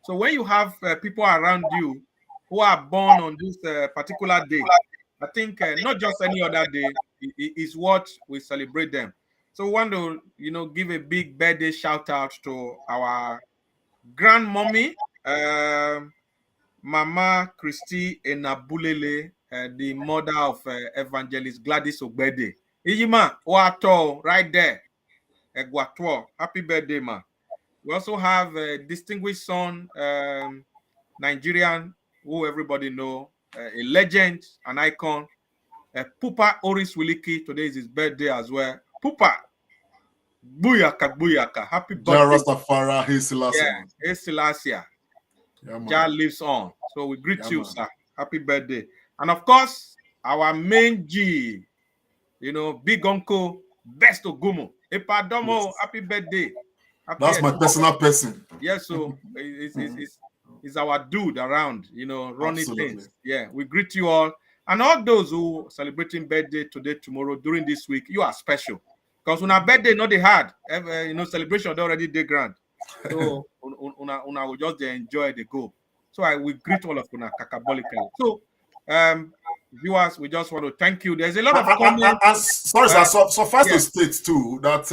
So when you have people around you who are born on this particular day, I think not just any other day, is what we celebrate them. So we want to, give a big birthday shout out to our grandmommy, Mama Christy Enabulele, the mother of Evangelist Gladys Ogbede. Ijima, Wato, right there. Egwatwo. Happy birthday, ma. We also have a distinguished son, Nigerian, who everybody know, a legend, an icon, Pupa Oris Wiliki. Today is his birthday as well. Pupa, buyaka, buyaka. Happy birthday. Rastafari, Hesilasia. Jah lives on. So we greet you, sir. Happy birthday. And of course, our main G, big uncle, Best Ogumo. Epadomo, yes. Happy birthday. That's my personal person. Yes, so it's our dude around, running Absolutely. Things. Yeah, we greet you all. And all those who celebrating birthday today, tomorrow, during this week, you are special. Because on our birthday, not the hard. Celebration already day grand. So una will just enjoy the go. So I will greet all of una cakabolically. So viewers, we just want to thank you. There's a lot of comments. Sorry, sir. Suffice to state too that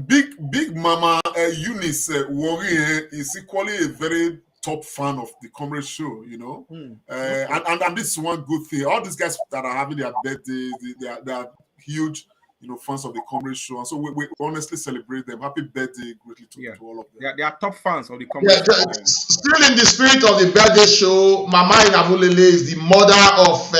Big Mama Eunice Warri is equally a very top fan of the Comrade Show, you know. And this is one good thing. All these guys that are having their birthdays, they are huge, you know, fans of the Comrade Show. And so we honestly celebrate them. Happy birthday greatly to all of them. They are top fans of the Comrade Show. Still in the spirit of the birthday show, Mama Inavulele is the mother of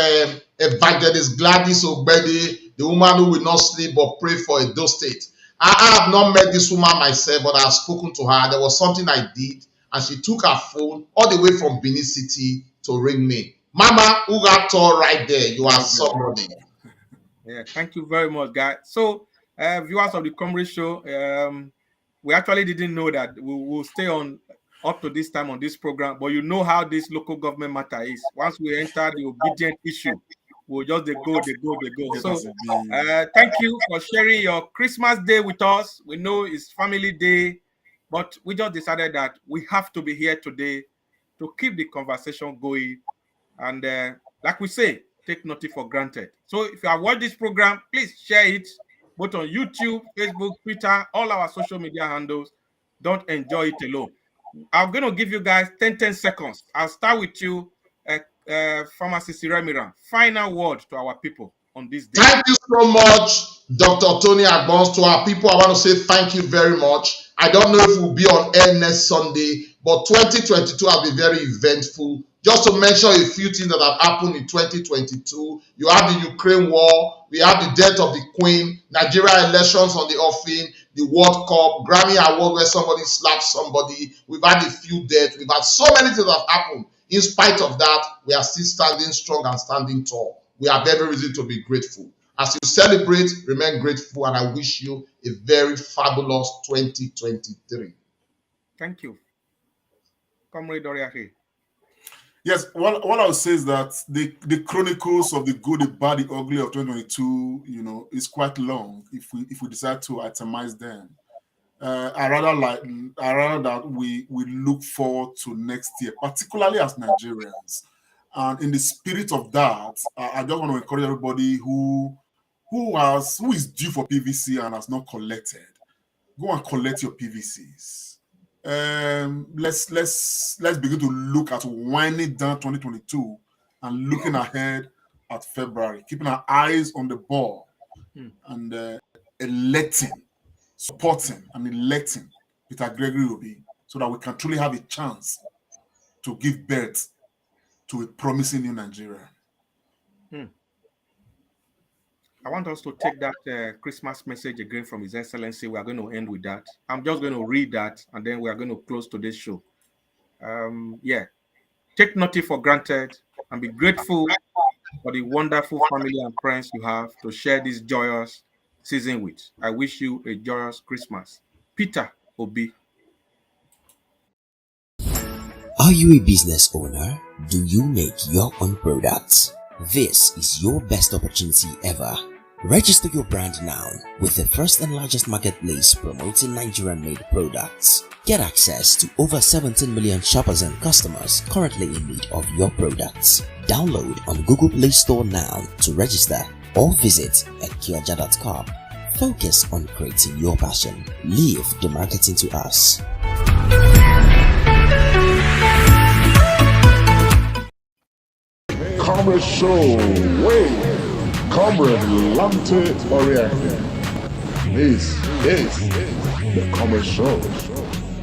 Evangelist Gladys Ogbede, the woman who will not sleep but pray for Edo State. I have not met this woman myself, but I have spoken to her. There was something I did, and she took her phone all the way from Benin City to ring me. Mama, who got tall right there? You are somebody. Yeah, thank you very much, guys. So, viewers of the Comrade Show, we actually didn't know that we will stay on up to this time on this program, but you know how this local government matter is. Once we enter the obedient issue, we'll just they go. So thank you for sharing your Christmas day with us. We know it's family day, but we just decided that we have to be here today to keep the conversation going. And like we say, take nothing for granted. So if you have watched this program, please share it both on YouTube, Facebook, Twitter, all our social media handles. Don't enjoy it alone. I'm going to give you guys 10 seconds. I'll start with you, Pharmacist Remiran. Final word to our people on this day. Thank you so much, Dr. Tony Agbons. To our people, I want to say thank you very much. I don't know if we'll be on air next Sunday, but 2022 has been very eventful. Just to mention a few things that have happened in 2022, you have the Ukraine war, we have the death of the Queen, Nigeria elections on the offing, the World Cup, Grammy Award where somebody slapped somebody. We've had a few deaths. We've had so many things that have happened. In spite of that, we are still standing strong and standing tall. We have every reason to be grateful. As you celebrate, remain grateful, and I wish you a very fabulous 2023. Thank you. Comrade Oriahi. Yes, what I would say is that the chronicles of the good, the bad, the ugly of 2022, you know, is quite long if we decide to itemize them. I rather that we look forward to next year, particularly as Nigerians. And in the spirit of that, I just want to encourage everybody who is due for PVC and has not collected, go and collect your PVCs. Let's begin to look at winding down 2022 and looking ahead at February, keeping our eyes on the ball and supporting and electing Peter Gregory Obi so that we can truly have a chance to give birth to a promising new Nigeria. I want us to take that Christmas message again from His Excellency. We are going to end with that. I'm just going to read that, and then we are going to close today's show. Take nothing for granted and be grateful for the wonderful family and friends you have to share this joyous season with. I wish you a joyous Christmas. Peter Obi. Are you a business owner? Do you make your own products? This is your best opportunity ever. Register your brand now with the first and largest marketplace promoting Nigerian-made products. Get access to over 17 million shoppers and customers currently in need of your products. Download on Google Play Store now to register or visit ekioja.com. Focus on creating your passion. Leave the marketing to us. Comrade Show, Comrade Lamte Oriakhi. This is the Comrade Show.